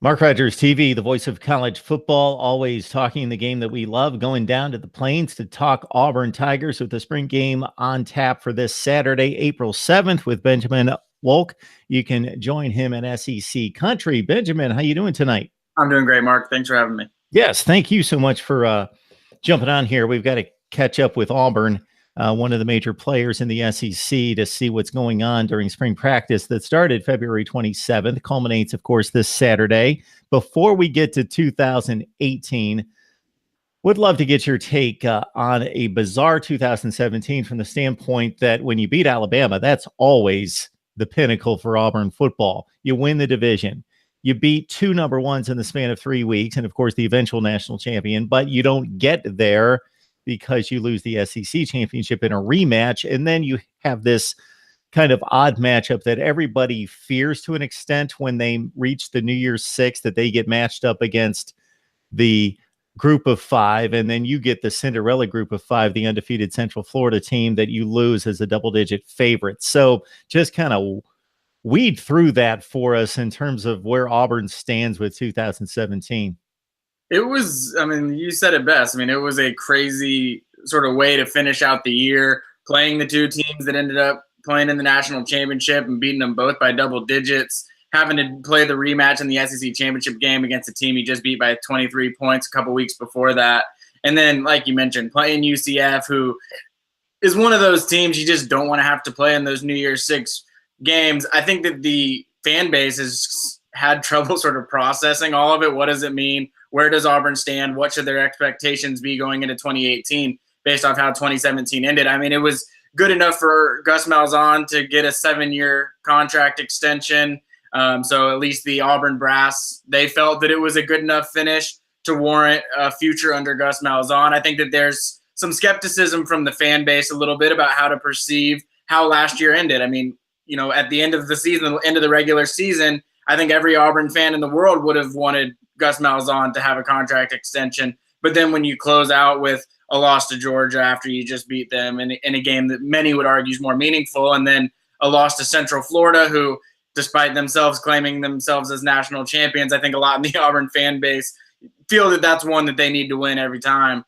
Mark Rogers TV, the voice of college football, always talking the game that we love, going down to the Plains to talk Auburn Tigers with the spring game on tap for this Saturday, April 7th with Benjamin Wolk. You can join him in SEC Country. Benjamin, how you doing tonight? I'm doing great, Mark. Thanks for having me. Yes, thank you so much for jumping on here. We've got to catch up with Auburn, one of the major players in the SEC, to see what's going on during spring practice that started February 27th, culminates, of course, this Saturday. Before we get to 2018, would love to get your take on a bizarre 2017 from the standpoint that when you beat Alabama, that's always the pinnacle for Auburn football. You win the division. You beat two number ones in the span of 3 weeks, and of course, the eventual national champion, but you don't get there because you lose the SEC championship in a rematch. And then you have this kind of odd matchup that everybody fears to an extent when they reach the New Year's Six, that they get matched up against the group of five. And then you get the Cinderella group of five, the undefeated Central Florida team that you lose as a double-digit favorite. So just kind of weed through that for us in terms of where Auburn stands with 2017. It was, you said it best. It was a crazy sort of way to finish out the year, playing the two teams that ended up playing in the national championship and beating them both by double digits, having to play the rematch in the SEC championship game against a team he just beat by 23 points a couple weeks before that. And then, like you mentioned, playing UCF, who is one of those teams you just don't want to have to play in those New Year's Six games. I think that the fan base has had trouble sort of processing all of it. What does it mean? Where does Auburn stand? What should their expectations be going into 2018 based off how 2017 ended? It was good enough for Gus Malzahn to get a 7-year contract extension. So at least the Auburn brass, they felt that it was a good enough finish to warrant a future under Gus Malzahn. I think that there's some skepticism from the fan base a little bit about how to perceive how last year ended. At the end of the season, the end of the regular season, I think every Auburn fan in the world would have wanted Gus Malzahn to have a contract extension. But then when you close out with a loss to Georgia after you just beat them in a game that many would argue is more meaningful, and then a loss to Central Florida, who, despite themselves claiming themselves as national champions, I think a lot in the Auburn fan base feel that that's one that they need to win every time.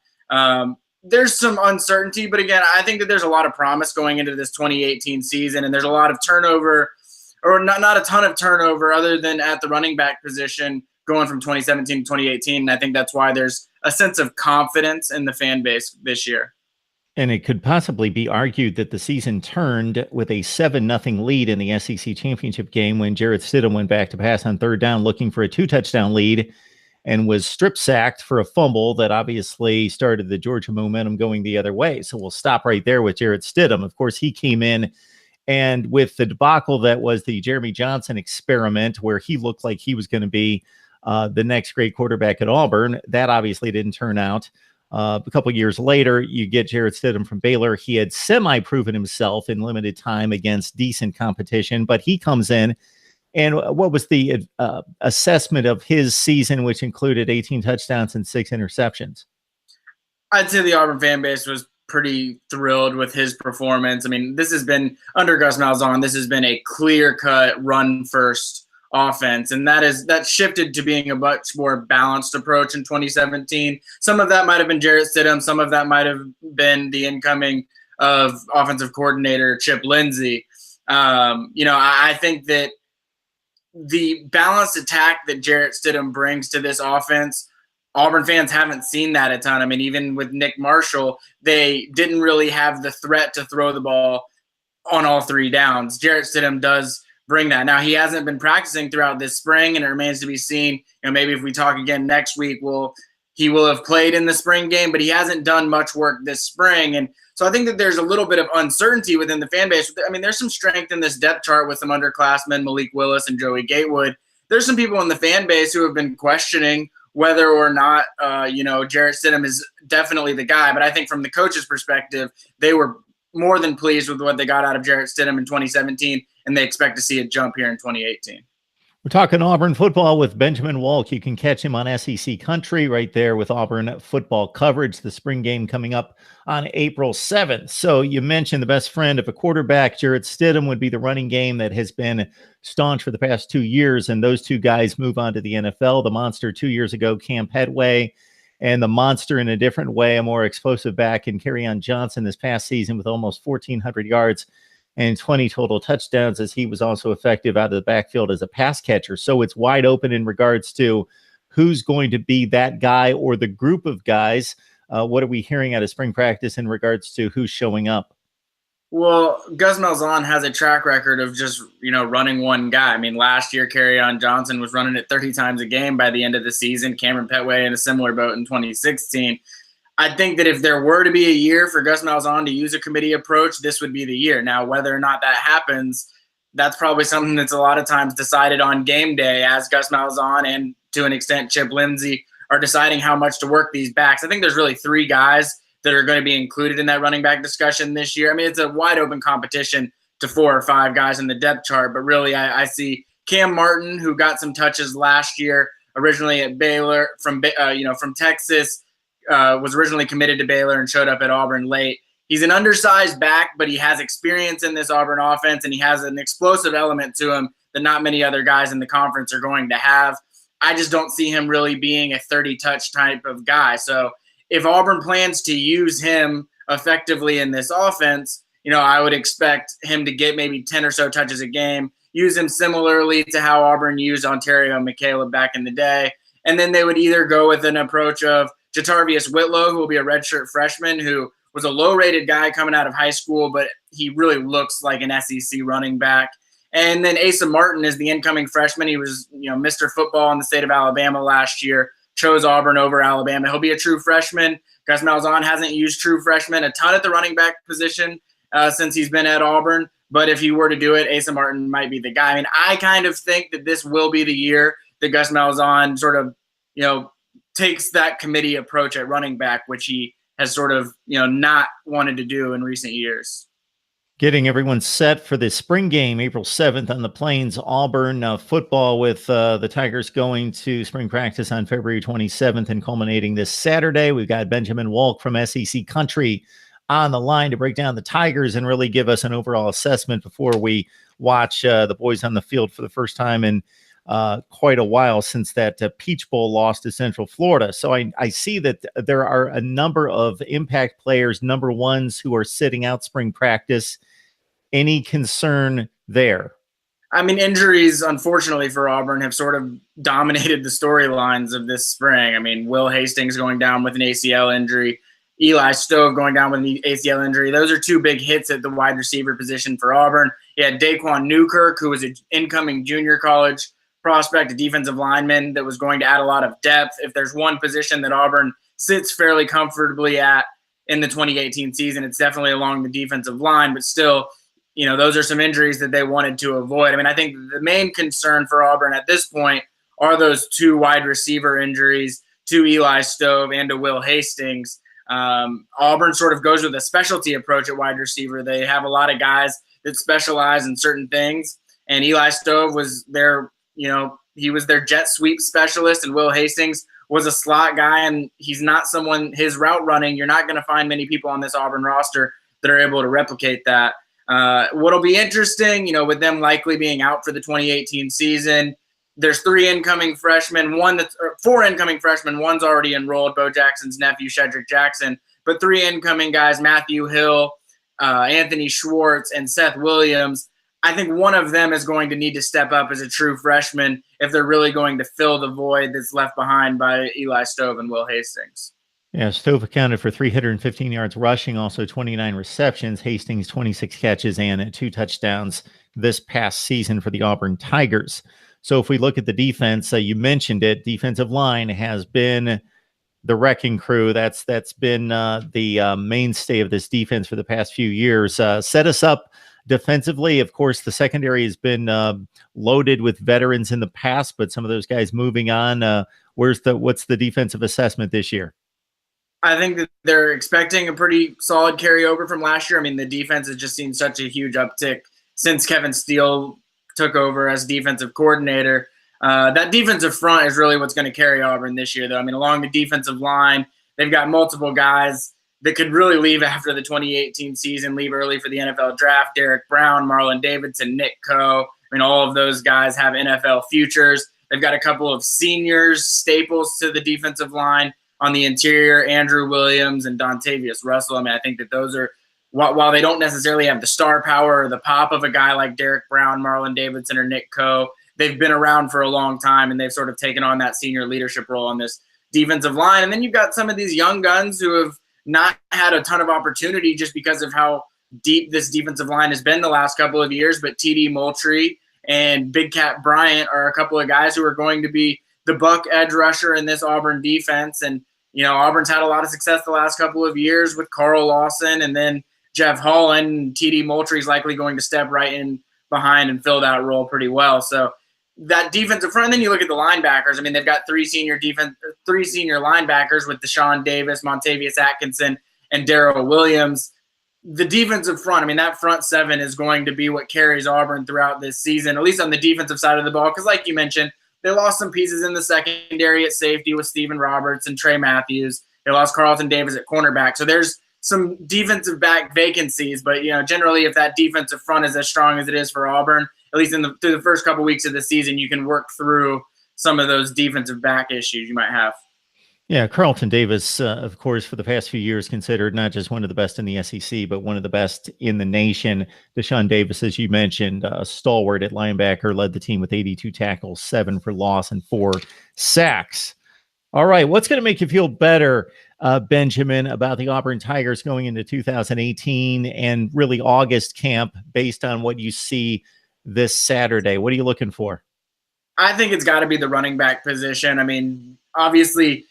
There's some uncertainty, but again, I think that there's a lot of promise going into this 2018 season, and there's a lot of turnover, or not a ton of turnover other than at the running back position going from 2017 to 2018. And I think that's why there's a sense of confidence in the fan base this year. And it could possibly be argued that the season turned with a 7-0 lead in the SEC championship game when Jarrett Stidham went back to pass on third down looking for a 2-touchdown lead and was strip sacked for a fumble that obviously started the Georgia momentum going the other way. So we'll stop right there with Jarrett Stidham. Of course, he came in, and with the debacle that was the Jeremy Johnson experiment, where he looked like he was going to be the next great quarterback at Auburn, that obviously didn't turn out. A couple years later, you get Jarrett Stidham from Baylor. He had semi-proven himself in limited time against decent competition, but he comes in. And what was the assessment of his season, which included 18 touchdowns and 6 interceptions? I'd say the Auburn fan base was pretty thrilled with his performance. This has been, under Gus Malzahn, this has been a clear-cut run-first offense, and that shifted to being a much more balanced approach in 2017. Some of that might have been Jarrett Stidham. Some of that might have been the incoming of offensive coordinator Chip Lindsey. I think that the balanced attack that Jarrett Stidham brings to this offense, Auburn fans haven't seen that a ton. Even with Nick Marshall, they didn't really have the threat to throw the ball on all 3 downs. Jarrett Stidham does bring that. Now, he hasn't been practicing throughout this spring, and it remains to be seen. Maybe if we talk again next week, he will have played in the spring game, but he hasn't done much work this spring. And so I think that there's a little bit of uncertainty within the fan base. There's some strength in this depth chart with some underclassmen, Malik Willis and Joey Gatewood. There's some people in the fan base who have been questioning whether or not, Jarrett Stidham is definitely the guy. But I think from the coach's perspective, they were more than pleased with what they got out of Jarrett Stidham in 2017, and they expect to see a jump here in 2018. We're talking Auburn football with Benjamin Walk. You can catch him on SEC Country right there with Auburn football coverage. The spring game coming up on April 7th. So you mentioned the best friend of a quarterback, Jarrett Stidham, would be the running game that has been staunch for the past 2 years. And those two guys move on to the NFL. The monster 2 years ago, Cam Petway, and the monster in a different way, a more explosive back in Kerryon Johnson this past season with almost 1,400 yards and 20 total touchdowns, as he was also effective out of the backfield as a pass catcher. So it's wide open in regards to who's going to be that guy or the group of guys. What are we hearing out of spring practice in regards to who's showing up? Well, Gus Malzahn has a track record of just, running one guy. I mean, last year, Kerryon Johnson was running it 30 times a game by the end of the season. Cameron Petway in a similar boat in 2016. I think that if there were to be a year for Gus Malzahn to use a committee approach, this would be the year. Now, whether or not that happens, that's probably something that's a lot of times decided on game day, as Gus Malzahn and to an extent Chip Lindsey are deciding how much to work these backs. I think there's really 3 guys that are going to be included in that running back discussion this year. I mean, it's a wide open competition to 4 or 5 guys in the depth chart, but really I see Cam Martin, who got some touches last year, originally at Baylor from Texas. Was originally committed to Baylor and showed up at Auburn late. He's an undersized back, but he has experience in this Auburn offense, and he has an explosive element to him that not many other guys in the conference are going to have. I just don't see him really being a 30-touch type of guy. So if Auburn plans to use him effectively in this offense, I would expect him to get maybe 10 or so touches a game, use him similarly to how Auburn used Ontario McCaleb back in the day. And then they would either go with an approach of Jatarvius Whitlow, who will be a redshirt freshman, who was a low-rated guy coming out of high school, but he really looks like an SEC running back. And then Asa Martin is the incoming freshman. He was, Mr. Football in the state of Alabama last year, chose Auburn over Alabama. He'll be a true freshman. Gus Malzahn hasn't used true freshmen a ton at the running back position since he's been at Auburn. But if he were to do it, Asa Martin might be the guy. I mean, I kind of think that this will be the year that Gus Malzahn sort of, takes that committee approach at running back, which he has sort of, not wanted to do in recent years. Getting everyone set for the spring game, April 7th on the Plains. Auburn football with the Tigers going to spring practice on February 27th and culminating this Saturday. We've got Benjamin Walk from SEC Country on the line to break down the Tigers and really give us an overall assessment before we watch the boys on the field for the first time in quite a while since that Peach Bowl loss to Central Florida. So I see that there are a number of impact players, number ones, who are sitting out spring practice. Any concern there? I mean, injuries, unfortunately for Auburn, have sort of dominated the storylines of this spring. I mean, Will Hastings going down with an ACL injury, Eli Stove going down with an ACL injury. Those are 2 big hits at the wide receiver position for Auburn. You had Daquan Newkirk, who was an incoming junior college prospect, a defensive lineman that was going to add a lot of depth. If there's one position that Auburn sits fairly comfortably at in the 2018 season, it's definitely along the defensive line, but still, those are some injuries that they wanted to avoid. I mean, I think the main concern for Auburn at this point are those 2 wide receiver injuries to Eli Stove and to Will Hastings. Auburn sort of goes with a specialty approach at wide receiver. They have a lot of guys that specialize in certain things, and Eli Stove was their he was their jet sweep specialist, and Will Hastings was a slot guy, and he's not someone, his route running, you're not going to find many people on this Auburn roster that are able to replicate that. What'll be interesting, with them likely being out for the 2018 season, there's 4 incoming freshmen. One's already enrolled, Bo Jackson's nephew, Shedrick Jackson, but 3 incoming guys, Matthew Hill, Anthony Schwartz, and Seth Williams. I think one of them is going to need to step up as a true freshman if they're really going to fill the void that's left behind by Eli Stove and Will Hastings. Yeah, Stove accounted for 315 yards rushing, also 29 receptions. Hastings, 26 catches and 2 touchdowns this past season for the Auburn Tigers. So if we look at the defense, you mentioned it, defensive line has been the wrecking crew. That's been the mainstay of this defense for the past few years. Set us up defensively. Of course, the secondary has been loaded with veterans in the past, but some of those guys moving on. What's the defensive assessment this year? I think that they're expecting a pretty solid carryover from last year. I mean, the defense has just seen such a huge uptick since Kevin Steele took over as defensive coordinator. That defensive front is really what's going to carry Auburn this year, though. I mean, along the defensive line, they've got multiple guys that could really leave after the 2018 season, leave early for the NFL draft. Derek Brown, Marlon Davidson, Nick Coe. I mean, all of those guys have NFL futures. They've got a couple of seniors, staples to the defensive line on the interior, Andrew Williams and Dontavius Russell. I mean, I think that those are, while they don't necessarily have the star power or the pop of a guy like Derek Brown, Marlon Davidson, or Nick Coe, they've been around for a long time, and they've sort of taken on that senior leadership role on this defensive line. And then you've got some of these young guns who have not had a ton of opportunity just because of how deep this defensive line has been the last couple of years. But TD Moultrie and Big Cat Bryant are a couple of guys who are going to be the buck edge rusher in this Auburn defense. And, you know, Auburn's had a lot of success the last couple of years with Carl Lawson and then Jeff Holland. TD Moultrie is likely going to step right in behind and fill that role pretty well. So that defensive front, and then you look at the linebackers. I mean, they've got three senior linebackers with Deshaun Davis, Montavious Atkinson, and Darrell Williams. The defensive front, I mean, that front seven is going to be what carries Auburn throughout this season, at least on the defensive side of the ball. Because like you mentioned, they lost some pieces in the secondary at safety with Stephen Roberts and Trey Matthews. They lost Carlton Davis at cornerback. So there's some defensive back vacancies. But, you know, generally if that defensive front is as strong as it is for Auburn, at least through the first couple weeks of the season, you can work through some of those defensive back issues you might have. Yeah, Carlton Davis, of course, for the past few years, considered not just one of the best in the SEC, but one of the best in the nation. Deshaun Davis, as you mentioned, stalwart at linebacker, led the team with 82 tackles, 7 for loss, and 4 sacks. All right, what's going to make you feel better, Benjamin, about the Auburn Tigers going into 2018 and really August camp based on what you see this Saturday? What are you looking for? I think it's got to be the running back position. I mean, obviously,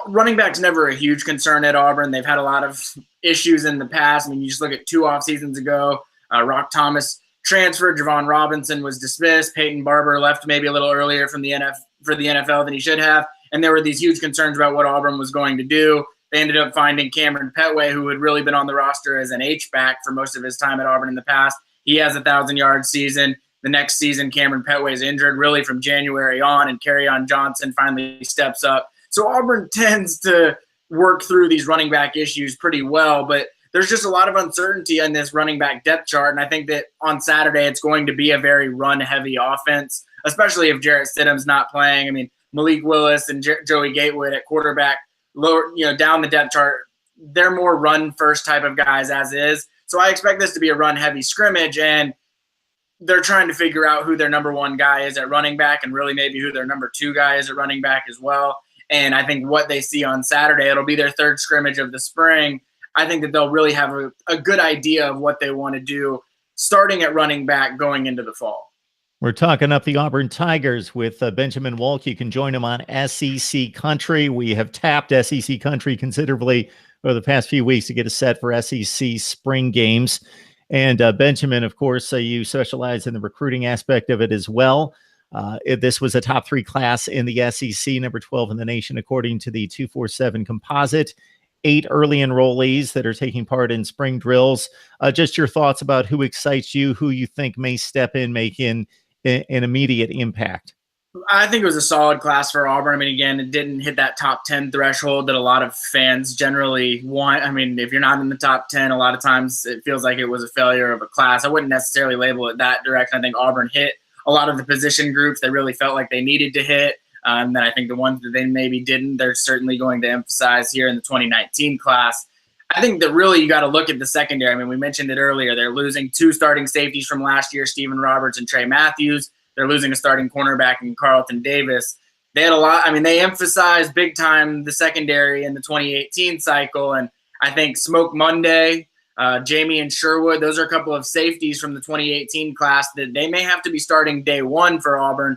running back's never a huge concern at Auburn. They've had a lot of issues in the past. I mean, you just look at 2 off seasons ago. Rock Thomas transferred. Javon Robinson was dismissed. Peyton Barber left maybe a little earlier for the NFL than he should have. And there were these huge concerns about what Auburn was going to do. They ended up finding Cameron Petway, who had really been on the roster as an H-back for most of his time at Auburn in the past. He has a 1,000-yard season. The next season, Cameron Petway is injured really from January on, and Kerryon Johnson finally steps up. So Auburn tends to work through these running back issues pretty well, but there's just a lot of uncertainty in this running back depth chart, and I think that on Saturday it's going to be a very run-heavy offense, especially if Jarrett Stidham's not playing. I mean, Malik Willis and Joey Gatewood at quarterback, lower, down the depth chart, they're more run-first type of guys as is. So I expect this to be a run-heavy scrimmage, and they're trying to figure out who their number 1 guy is at running back and really maybe who their number 2 guy is at running back as well. And I think what they see on Saturday, it'll be their 3rd scrimmage of the spring. I think that they'll really have a good idea of what they want to do starting at running back going into the fall. We're talking up the Auburn Tigers with Benjamin Wolk. You can join him on SEC Country. We have tapped SEC Country considerably over the past few weeks to get us set for SEC spring games. And Benjamin, of course, you specialize in the recruiting aspect of it as well. This was a top 3 class in the SEC, number 12 in the nation, according to the 247 composite. 8 early enrollees that are taking part in spring drills. Just your thoughts about who excites you, who you think may step in, make an immediate impact. I think it was a solid class for Auburn. I mean, again, it didn't hit that top 10 threshold that a lot of fans generally want. I mean, if you're not in the top 10, a lot of times it feels like it was a failure of a class. I wouldn't necessarily label it that direction. I think Auburn hit a lot of the position groups they really felt like they needed to hit. And then I think the ones that they maybe didn't, they're certainly going to emphasize here in the 2019 class. I think that really you got to look at the secondary. I mean, we mentioned it earlier. They're losing 2 starting safeties from last year, Stephen Roberts and Trey Matthews. They're losing a starting cornerback in Carlton Davis. They had a lot. I mean, they emphasized big time the secondary in the 2018 cycle. And I think Smoke Monday, Jamie and Sherwood, those are a couple of safeties from the 2018 class that they may have to be starting day 1 for Auburn.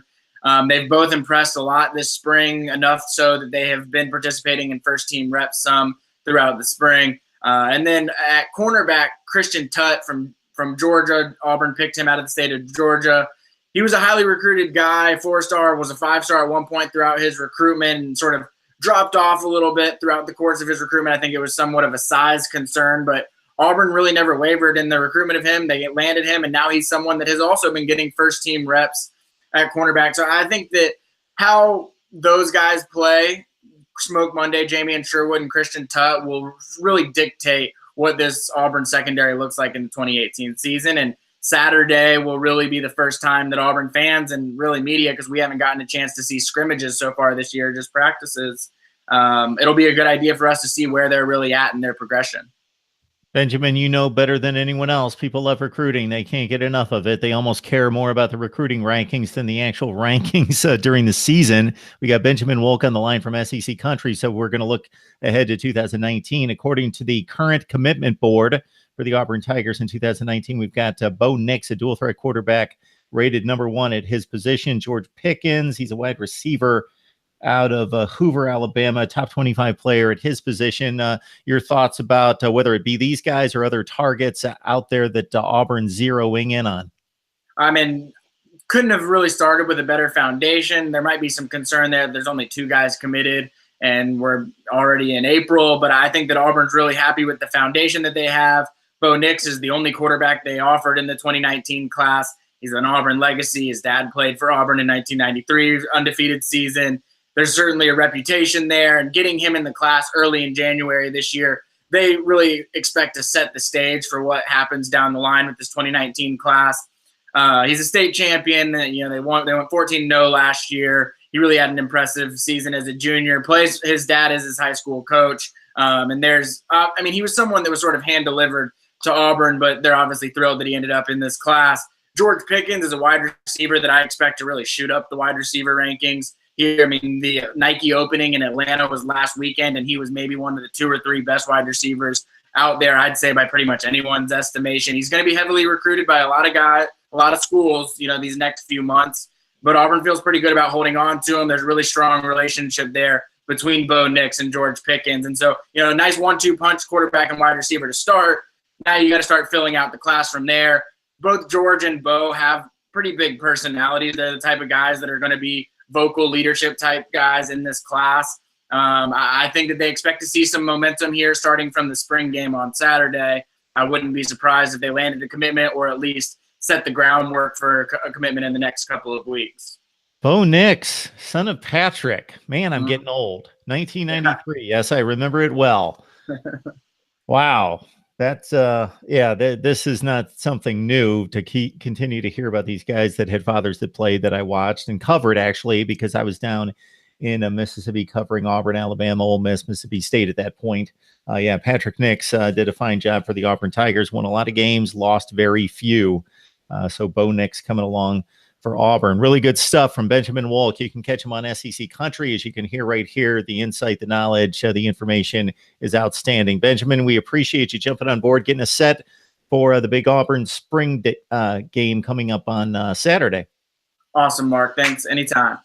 They've both impressed a lot this spring, enough so that they have been participating in first-team reps some throughout the spring. And then at cornerback, Christian Tutt from Georgia. Auburn picked him out of the state of Georgia. He was a highly recruited guy, 4-star, was a 5-star at one point throughout his recruitment and sort of dropped off a little bit throughout the course of his recruitment. I think it was somewhat of a size concern, but Auburn really never wavered in the recruitment of him. They landed him, and now he's someone that has also been getting first-team reps at cornerback. So I think that how those guys play, Smoke Monday, Jamie Sherwood, and Christian Tutt, will really dictate what this Auburn secondary looks like in the 2018 season. And Saturday will really be the first time that Auburn fans and really media, because we haven't gotten a chance to see scrimmages so far this year, just practices. It'll be a good idea for us to see where they're really at in their progression. Benjamin, you know better than anyone else. People love recruiting. They can't get enough of it. They almost care more about the recruiting rankings than the actual rankings during the season. We got Benjamin Wolk on the line from SEC Country, so we're going to look ahead to 2019. According to the current commitment board for the Auburn Tigers in 2019, we've got Bo Nix, a dual threat quarterback, rated number 1 at his position. George Pickens, he's a wide receiver out of Hoover, Alabama, top 25 player at his position. Your thoughts about whether it be these guys or other targets out there that Auburn's zeroing in on? I mean, couldn't have really started with a better foundation. There might be some concern there. There's only 2 guys committed, and we're already in April. But I think that Auburn's really happy with the foundation that they have. Bo Nix is the only quarterback they offered in the 2019 class. He's an Auburn legacy. His dad played for Auburn in 1993, undefeated season. There's certainly a reputation there, and getting him in the class early in January this year, they really expect to set the stage for what happens down the line with this 2019 class. He's a state champion. They went 14-0 last year. He really had an impressive season as a junior. His dad is his high school coach, and he was someone that was sort of hand delivered to Auburn, but they're obviously thrilled that he ended up in this class. George Pickens is a wide receiver that I expect to really shoot up the wide receiver rankings here. I mean, the Nike opening in Atlanta was last weekend, and he was maybe one of the 2 or 3 best wide receivers out there, I'd say, by pretty much anyone's estimation. He's going to be heavily recruited by a lot of schools, these next few months. But Auburn feels pretty good about holding on to him. There's a really strong relationship there between Bo Nix and George Pickens. And so, nice 1-2 punch, quarterback and wide receiver to start. Now you got to start filling out the class from there. Both George and Bo have pretty big personalities. They're the type of guys that are going to be vocal leadership type guys in this class. I think that they expect to see some momentum here starting from the spring game on Saturday. I wouldn't be surprised if they landed a commitment, or at least set the groundwork for a commitment in the next couple of weeks. Bo Nix, son of Patrick. Man, I'm getting old. 1993. Yes, I remember it well. Wow. That's this is not something new to continue to hear about these guys that had fathers that played, that I watched and covered, actually, because I was down in Mississippi covering Auburn, Alabama, Ole Miss, Mississippi State at that point. Patrick Nix did a fine job for the Auburn Tigers, won a lot of games, lost very few. So Bo Nix coming along for Auburn. Really good stuff from Benjamin Wolk. You can catch him on SEC Country, as you can hear right here. The insight, the knowledge, the information is outstanding. Benjamin, we appreciate you jumping on board, getting us set for the big Auburn spring game coming up on Saturday. Awesome, Mark. Thanks. Anytime.